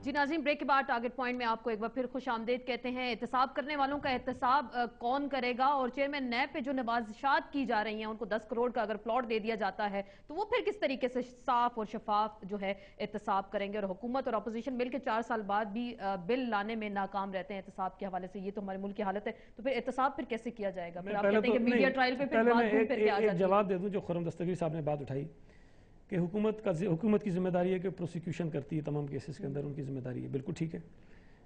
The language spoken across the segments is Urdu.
جی ناظرین، بریک کے بعد ٹارگٹ پوائنٹ میں آپ کو ایک بار پھر خوش آمدید کہتے ہیں۔ احتساب کرنے والوں کا احتساب کون کرے گا، اور چیئرمین نیب پہ جو نوازشات کی جا رہی ہیں ان کو 10 کروڑ کا اگر پلاٹ دے دیا جاتا ہے تو وہ پھر کس طریقے سے صاف اور شفاف جو ہے احتساب کریں گے، اور حکومت اور اپوزیشن مل کے 4 سال بعد بھی بل لانے میں ناکام رہتے ہیں احتساب کے حوالے سے۔ یہ تو ہمارے ملک کی حالت ہے، تو پھر احتساب پھر کیسے کیا جائے گا؟ پھر آپ کہتے ہیں کہ میڈیا ٹرائل پہ پھر بات گھوم پھر کے آ جاتی ہے۔ ایک جواب دے دوں جو خرم دستگیر صاحب نے بات اٹھائی کہ حکومت کی ذمہ داری ہے کہ پروسیکیوشن کرتی ہے تمام کیسز کے اندر، ان کی ذمہ داری ہے، بالکل ٹھیک ہے۔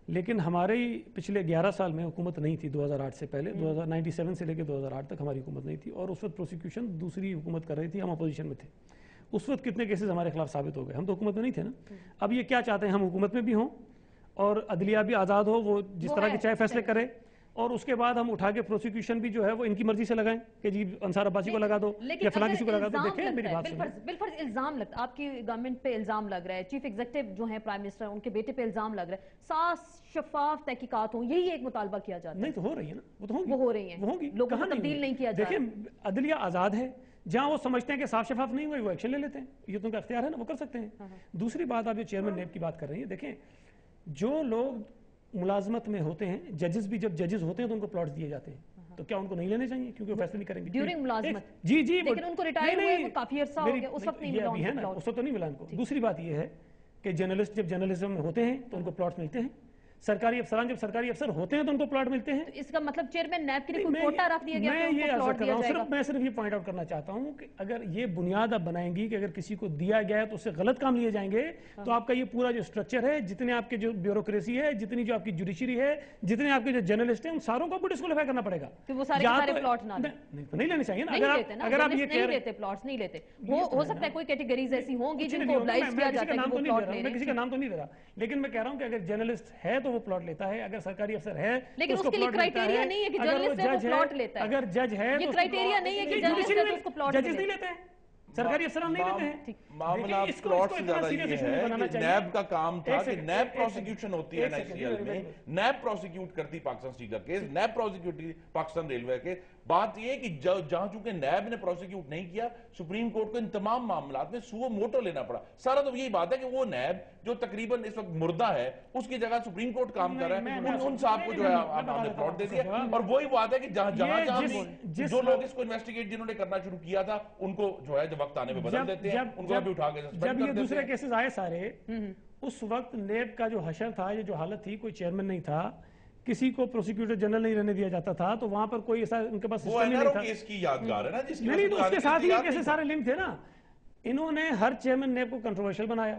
لیکن ہمارے پچھلے 11 سال میں حکومت نہیں تھی، 2008 سے پہلے 1997 سے لے کے 2008 تک ہماری حکومت نہیں تھی، اور اس وقت پروسیکیوشن دوسری حکومت کر رہی تھی، ہم اپوزیشن میں تھے۔ اس وقت کتنے کیسز ہمارے خلاف ثابت ہو گئے، ہم تو حکومت میں نہیں تھے نا۔ اب یہ کیا چاہتے ہیں، ہم حکومت میں بھی ہوں اور عدلیہ بھی آزاد ہو، وہ جس طرح کے چاہے فیصلے کرے، اور اس کے بعد ہم اٹھا کے پروسیکیوشن بھی جو ہے وہ ان کی مرضی سے لگائیں کہ جی انصار عباسی کو لگا دو یا فلاں کسی کو لگا دو۔ دیکھیں میری بات سنیں، بالفرض الزام لگتا ہے، آپ کی گورنمنٹ پہ الزام لگ رہا ہے، چیف ایگزیکٹو جو ہیں پرائم منسٹر ان کے بیٹے پہ الزام لگ رہا ہے، صاف شفاف تحقیقات ہوں، یہی ایک مطالبہ کیا جاتا ہے۔ نہیں تو ہو رہی ہے نا، وہ ہو رہی ہیں، لوگوں کو تبدیل نہیں کیا جا رہا۔ دیکھیں عدلیہ آزاد ہے، جہاں وہ سمجھتے ہیں کہ صاف شفاف نہیں ہوئے وہ ایکشن لے لیتے ہیں، یہ تو ان کا اختیار ہے نا، وہ کر سکتے ہیں۔ دوسری بات، آپ جو چیئرمین نیب کی بات کر رہی ہیں، دیکھیں جو لوگ ملازمت میں ہوتے ہیں، ججز بھی جب ججز ہوتے ہیں تو ان کو پلاٹس دیے جاتے ہیں، تو کیا ان کو نہیں لینے چاہیے کیونکہ وہ فیصلے نہیں کریں گے ڈیورنگ ملازمت؟ جی لیکن ان کو ریٹائر ہوئے کافی عرصہ ہو گیا، اس وقت نہیں ملا ان کو پلاٹ۔ اس وقت تو نہیں ملا ان کو۔ دوسری بات یہ ہے کہ جرنلسٹ جب جرنلزم میں ہوتے ہیں تو ان کو پلاٹس ملتے ہیں، سرکاری افسران جب سرکاری افسر ہوتے ہیں تو ان کو پلاٹ ملتے ہیں۔ اس کا مطلب چیئرمین نیب کے لیے کوئی کوٹا رکھ دیا گیا کہ ان کو پلاٹ دیا جائے گا؟ میں صرف یہ پوائنٹ آؤٹ کرنا چاہتا ہوں کہ اگر یہ بنیاد آپ بنائیں گی کہ اگر کسی کو دیا گیا ہے تو اس سے غلط کام لیے جائیں گے، تو آپ کا یہ پورا جو سٹرکچر ہے، جتنے آپ کے جو بیوروکریسی ہے، جتنی جو آپ کی جوڈیشری ہے، جتنے آپ کے جو جرنلسٹ ہیں، ان ساروں کو ڈسکوالیفائی کرنا پڑے گا۔ کہ وہ سارے پلاٹ نہ لیں، نہیں لینے چاہیے نا۔ اگر آپ یہ کہہ رہے ہیں پلاٹس نہیں لیتے، ہو سکتا ہے کوئی کیٹیگریز ایسی ہوں گی جن کو oblige کیا جاتا ہے کہ وہ پلاٹ لے رہے ہیں۔ میں کسی کا نام تو نہیں دے رہا، لیکن میں کہہ رہا ہوں کہ اگر جرنلسٹ ہے تو وہ پلاٹ لیتا ہے، اگر سرکاری افسر ہے لیکن اس کے لیے کرائٹیریا نہیں ہے کہ جرنلسٹ ہے وہ پلاٹ لیتا ہے۔ اگر جج ہے یہ کرائٹیریا نہیں ہے کہ جرنلسٹ ہے تو اس کو پلاٹ ججز نہیں لیتے ہیں، سرکاری افسران نہیں لیتے ہیں۔ معاملہ پلاٹ سے زیادہ یہ ہے کہ نیب کا کام تھا کہ نیب پروسیکیوشن ہوتی ہے NICL میں، نیب پروسیکیوٹ کرتی پاکستان اسٹیل کا case, NAB prosecute Pakistan railway کے۔ بات یہ ہے کہ جہاں چونکہ نیب نے پروسیکیوٹ نہیں کیا، سپریم کورٹ کو ان تمام معاملات میں سو موٹو لینا پڑا۔ سارا تو یہی بات ہے کہ وہ نیب جو تقریباً اس وقت مردہ ہے، اس کی جگہ سپریم کورٹ کام کر رہا ہے، ان صاحب کو جو ہے آپ نے پلاٹ دے دیا۔ اور وہی بات ہے کہ جہاں جو لوگ اس کو انویسٹیگیٹ جنہوں نے کرنا شروع کیا تھا، ان کو جو ہے جب وقت آنے میں بدل دیتے ہیں، ان کو ابھی اٹھا کے سسپینڈ کر دیتے ہیں۔ جب یہ دوسرے کیسز آئے سارے، اس وقت نیب کا جو حشر تھا، یہ جو حالت تھی، کوئی چیئرمین نہیں تھا، کسی کو پروسیکیوٹر جنرل نہیں رہنے دیا جاتا تھا، تو وہاں پر کوئی ایسا ان کے پاس سسٹم نہیں تھا۔ وہ کیس کی یادگار ہے نا، جس کی نہیں تو اس کے ساتھ یہ کیسے سارے لنک تھے نا۔ انہوں نے ہر چیئرمین نیب کو کنٹروورشل بنایا۔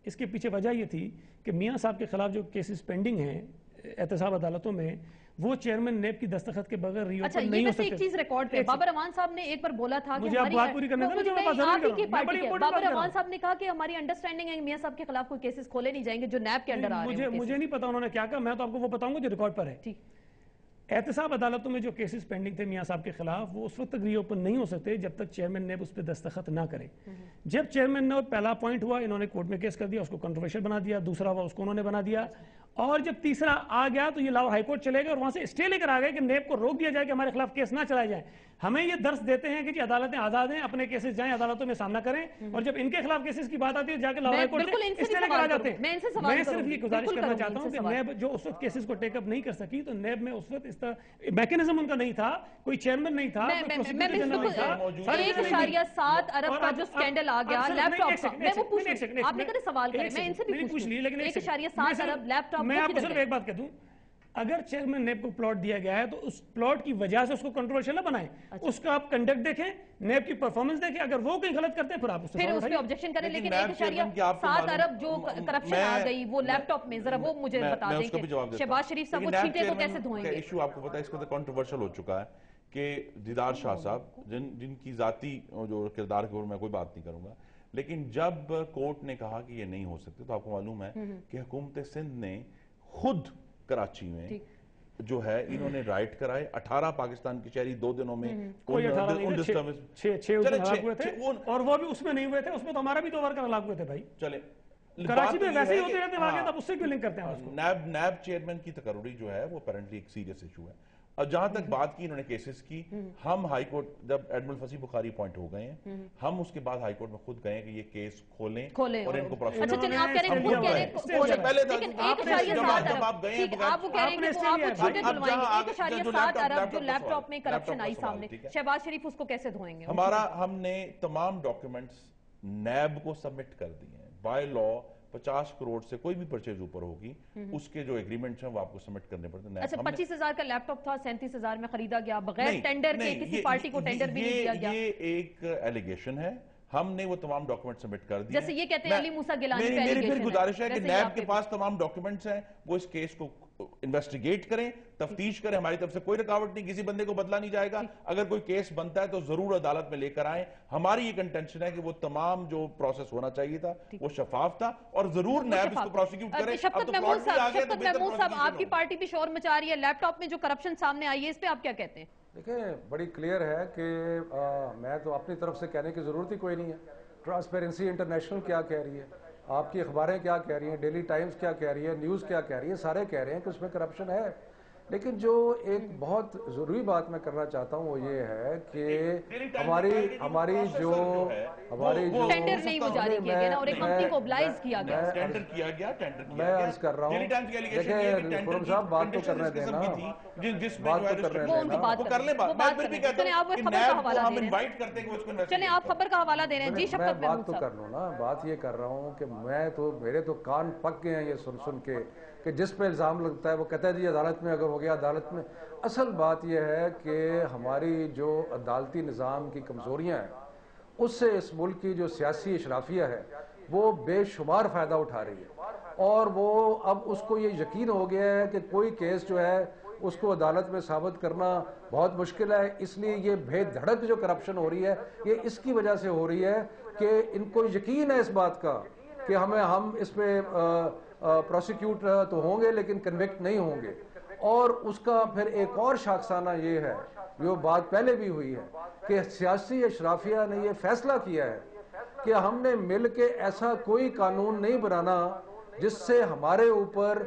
اس کے پیچھے وجہ یہ تھی کہ میاں صاحب کے خلاف جو کیسز پینڈنگ ہیں احتساب عدالتوں میں، وہ چیئرمین نیب کی دستخط کے بغیر ری اوپن نہیں ہو سکتے۔ ایک چیز ریکارڈ پہ بابر امان صاحب نے ایک بار بولا تھا کہ مجھے بات پوری کرنے دیں، بابر امان صاحب نے کہا کہ ہماری انڈرسٹینڈنگ ہے میاں صاحب کے خلاف کوئی کیسز کھولے نہیں جائیں گے جو نیب کے انڈر آ رہے ہیں۔ مجھے نہیں پتا انہوں نے کیا کہا، میں تو آپ کو وہ بتاؤں گا جو ریکارڈ پر ہے۔ احتساب عدالتوں میں جو کیسز پینڈنگ تھے میاں صاحب کے خلاف، وہ اس وقت تک ری اوپن نہیں ہو سکتے جب تک چیئرمین نیب اس پہ دستخط نہ کرے۔ جب چیئرمین نیب پہلا پوائنٹ ہوا، انہوں نے کورٹ میں کیس کر دیا، اس کو کنٹروورشل بنا دیا، دوسرا ہوا اس کو انہوں نے بنا دیا، اور جب تیسرا آ گیا تو یہ لاہور ہائی کورٹ چلے گئے اور وہاں سے اسٹے لے کر آ گئے کہ نیب کو روک دیا جائے کہ ہمارے خلاف کیس نہ چلائے جائیں۔ ہمیں یہ درس دیتے ہیں کہ جی عدالتیں آزاد ہیں، اپنے کیسز جائیں عدالتوں میں سامنا کریں، اور جب ان کے خلاف کیسز کی بات آتی ہے جا کے لاہور ہائی کورٹ سے اسٹے لے کر آ جاتے ہیں۔ میں صرف یہ گزارش کرنا چاہتا ہوں کہ نیب جو اس وقت کیسز کو ٹیک اپ نہیں کر سکی، تو نیب میں اس وقت اس طرح میکینزم ان کا نہیں تھا، کوئی چیئرمین نہیں تھا، کوئی پروسیکیوٹر جنرل نہیں تھا۔ 1.7 ارب کا جو سکینڈل آ گیا لیپ ٹاپ کا، میں وہ پوچھوں، آپ نے کہا سوال کریں، میں ان سے بھی پوچھ لوں، 1.7 ارب لیپ ٹاپ۔ میں آپ کو صرف ایک بات کہہ دوں، اگر چیئرمین نیب کو پلاٹ دیا گیا ہے تو اس پلاٹ کی وجہ سے اس کو کنٹروورشل نہ بنائیں، اس کا آپ کنڈکٹ دیکھیں، نیب کی پرفارمنس دیکھیں، اگر وہ کہیں غلط کرتے ہیں پھر آپ اس پہ آبجیکشن کریں۔ لیکن 1.7 ارب جو کرپشن آ گئی وہ لیپ ٹاپ میں، ذرا وہ مجھے بتا دیں کہ شہباز شریف صاحب وہ چھینٹے کو کیسے دھوئیں گے؟ ایشو آپ کو پتا ہے اس کا کنٹروورشل ہو چکا ہے کہ دیدار شاہ صاحب جن کی ذاتی جو کردار کے اوپر میں کوئی بات نہیں کروں گا، لیکن جب کورٹ نے کہا کہ یہ نہیں ہو سکتے، تو آپ کو معلوم ہے کہ حکومت سندھ نے خود کراچی میں جو ہے انہوں نے رائٹ کرائے، 18 پاکستان کے شہری 2 دنوں میں، کوئی 18 نہیں، 6 ہلاک ہوئے تھے، اور وہ بھی اس میں نہیں ہوئے تھے، اس میں تو ہمارا بھی 2 ورکر ہلاک ہوئے تھے بھائی۔ چلے کراچی میں ویسے ہی ہوتے رہتے واقعات، اب اس سے کیوں لنک کرتے ہیں؟ نیب چیئرمین کی تقرری جو ہے وہ اپیرنٹلی ایک سیریس ایشو ہے، اور جہاں تک بات کی انہوں نے کیسز کی، ہم ہائی کورٹ جب ایڈمرل فصیح بخاری اپوائنٹ ہو گئے ہیں، ہم اس کے بعد ہائی کورٹ میں خود گئے کہ یہ کیس کھولیں اور ان کو پروسیکیوٹ اچھا چلیں آپ کہہ رہے ہیں خود کہہ رہے ہیں اس سے پہلے لیکن 1.7 آپ گئے ٹھیک آپ وہ کہہ رہے ہیں کہ وہ آپ وہ چھوٹے دھلوائیں گے 1.7 ارب جو لیپ ٹاپ میں کرپشن آئی سامنے، شہباز شریف اس کو کیسے دھوئیں گے؟ ہم نے تمام ڈاکیومنٹس نیب کو سبمٹ کر دیے ہیں بائی لا 50 کروڑ سے کوئی بھی پرچیز اوپر ہوگی اس کے جو ایگریمنٹس ہیں وہ آپ کو سبمٹ کرنے پڑتے ہیں۔ اچھا 25,000 کا لیپ ٹاپ تھا 37,000 میں خریدا گیا بغیر ٹینڈر کے، کسی پارٹی کو ٹینڈر بھی نہیں دیا گیا، یہ ایک ایلیگیشن ہے، ہم نے وہ تمام ڈاکیومنٹ سبمٹ کر دیے۔ جیسے یہ کہتے ہیں علی موسیٰ گیلانی کا میری ایلیگیشن پھر گزارش ہے کہ نیب کے پاس تمام ڈاکیومنٹس ہیں، وہ اس کیس کو انویسٹیگیٹ کریں، تفتیش کریں، ہماری طرف سے کوئی رکاوٹ نہیں، کسی بندے کو بدلا نہیں جائے گا، اگر کوئی کیس بنتا ہے تو ضرور عدالت میں لے کر آئیں۔ ہماری یہ کنٹینشن ہے کہ وہ تمام جو پروسیس ہونا چاہیے تھا وہ شفاف تھا اور ضرور نیب اس کو پروسیکیوٹ کرے۔ شفقت محمود صاحب آپ کی پارٹی بھی شور مچا رہی ہے، لیپ ٹاپ میں جو کرپشن سامنے آئی ہے اس پہ آپ کیا کہتے ہیں؟ دیکھیں بڑی کلیئر ہے کہ میں تو اپنی طرف سے کہنے کی ضرورت ہی کوئی نہیں ہے، ٹرانسپیرنسی انٹرنیشنل کیا کہہ رہی ہے، آپ کی اخباریں کیا کہہ رہی ہیں، ڈیلی ٹائمز کیا کہہ رہی ہے، نیوز کیا کہہ رہی ہے، سارے کہہ رہے ہیں کہ اس میں کرپشن ہے۔ لیکن جو ایک بہت ضروری بات میں کرنا چاہتا ہوں وہ یہ ہے کہ ہماری جو ٹینڈر نہیں وہ جاری کیا گیا اور ایک کمپنی کو ابلائز کیا گیا، میں عرض کر رہا ہوں، دیکھیں خرم صاحب بات تو کرنے دینا، بات تو کرنے دینا، چلیں آپ خبر کا حوالہ دے رہے ہیں۔ جی شفقت بات تو کر لوں نا، بات یہ کر رہا ہوں کہ میرے تو کان پک گئے ہیں یہ سن کے کہ جس پہ الزام لگتا ہے وہ کہتا ہے جی عدالت میں اگر ہو گیا عدالت میں۔ اصل بات یہ ہے کہ ہماری جو عدالتی نظام کی کمزوریاں ہیں اس سے اس ملک کی جو سیاسی اشرافیہ ہے وہ بے شمار فائدہ اٹھا رہی ہے، اور وہ اب اس کو یہ یقین ہو گیا ہے کہ کوئی کیس جو ہے اس کو عدالت میں ثابت کرنا بہت مشکل ہے، اس لیے یہ بے دھڑک جو کرپشن ہو رہی ہے یہ اس کی وجہ سے ہو رہی ہے کہ ان کو یقین ہے اس بات کا کہ ہم اس پہ پروسیکیوٹ تو ہوں گے لیکن کنوکٹ نہیں ہوں گے۔ اور اس کا پھر ایک اور شاخسانہ یہ ہے، جو بات پہلے بھی ہوئی ہے، کہ سیاسی اشرافیہ نے یہ فیصلہ کیا ہے کہ ہم نے مل کے ایسا کوئی قانون نہیں بنانا جس سے ہمارے اوپر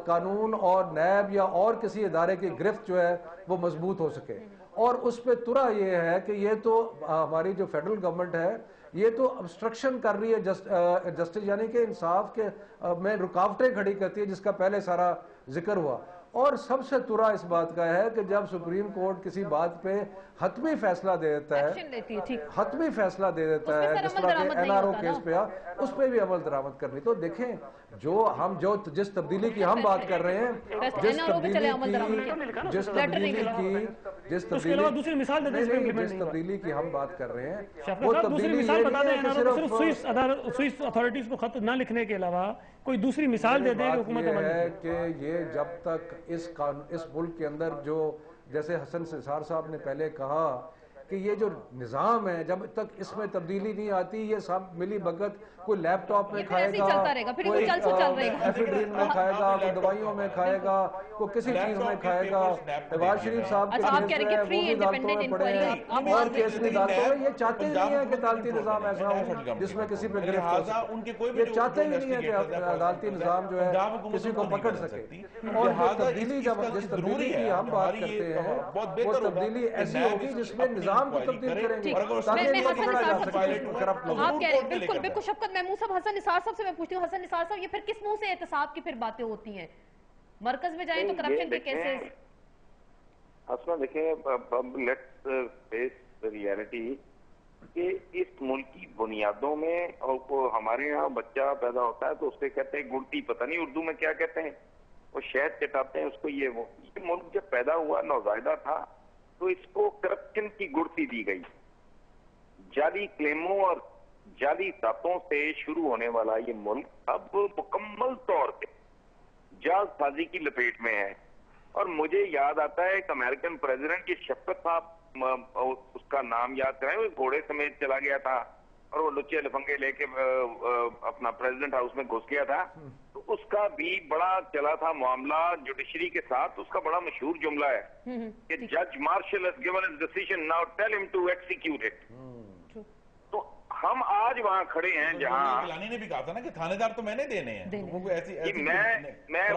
قانون اور نیب یا اور کسی ادارے کی گرفت جو ہے وہ مضبوط ہو سکے۔ اور اس پہ ترا یہ ہے کہ یہ تو ہماری جو فیڈرل گورنمنٹ ہے یہ تو obstruction کر رہی ہے جسٹس، یعنی کہ انصاف کے میں رکاوٹیں کھڑی کرتی ہے، جس کا پہلے سارا ذکر ہوا۔ اور سب سے ترا اس بات کا ہے کہ جب سپریم کورٹ کسی بات پہ حتمی فیصلہ دے دیتا ہے، حتمی فیصلہ دے دیتا ہے، جس طرح کہ NRO کیس پہ اس پہ بھی عمل درآمد کرنی۔ تو دیکھیں جس تبدیلی کی ہم بات کر رہے ہیں، جس تبدیلی کی ہم بات کر رہے ہیں وہ تبدیلی سوئس اتھارٹیز کو خط نہ لکھنے کے علاوہ کوئی دوسری مثال دے دیں کہ حکومت عمل ہے کہ یہ جب تک اس ملک کے اندر جو جیسے حسن نثار صاحب نے پہلے کہا کہ یہ جو نظام ہے جب تک اس میں تبدیلی نہیں آتی یہ سب ملی بھگت، کوئی لیپ ٹاپ میں کھائے گا، کوئی ایفیڈرین میں کھائے گا، کوئی دوائیوں میں کھائے گا، کوئی کسی چیز میں کھائے گا۔ نواز شریف صاحب کے کیس ہے وہ بھی عدالتوں میں پڑے ہیں اور کیس بھی عدالتوں میں، یہ چاہتے ہی نہیں ہے کہ عدالتی نظام ایسا ہو جس میں کسی پہ گرفت ہو سکے، یہ چاہتے ہی نہیں ہے کہ عدالتی نظام جو ہے کسی کو پکڑ سکے۔ اور یہ تبدیلی جس تبدیلی کی ہم بات کرتے ہیں وہ تبدیلی ایسی ہوگی جس میں نظام کو تبدیل کریں گے بالکل بالکل۔ شفقت محمود صاحب، حسن نثار صاحب سے میں پوچھتی ہوں، حسن نثار صاحب یہ پھر کس منہ سے احتساب کی پھر باتیں ہوتی ہیں؟ مرکز میں جائیں تو کرپشن کے کیسز اصلا دیکھیں، لیٹس فیس ریئلٹی کہ اس ملک کی بنیادوں میں ہمارے یہاں بچہ پیدا ہوتا ہے تو اس سے کہتے ہیں گڑتی، پتہ نہیں اردو میں کیا کہتے ہیں، وہ شہد چٹاتے ہیں اس کو۔ یہ ملک جب پیدا ہوا نوزائیدہ تھا تو اس کو کرپشن کی گڑتی دی گئی، جعلی کلیموں اور جعلی داتوں سے شروع ہونے والا یہ ملک اب مکمل طور پہ جعل سازی کی لپیٹ میں ہے۔ اور مجھے یاد آتا ہے ایک امریکن پریزیڈنٹ کی شفقت صاحب، اس کا نام یاد کرائیں، وہ گھوڑے سمیت چلا گیا تھا اور وہ لچے لفنگے لے کے اپنا پریزیڈنٹ ہاؤس میں گھس گیا تھا، تو اس کا بھی بڑا چلا تھا معاملہ جوڈیشری کے ساتھ۔ اس کا بڑا مشہور جملہ ہے کہ جج martial has given his decision, now tell him to execute it۔ تو ہم آج وہاں کھڑے ہیں جہاں گیلانی نے بھی کہا تھا نا کہ تھانے دار تو میں نے دینے ہیں، میں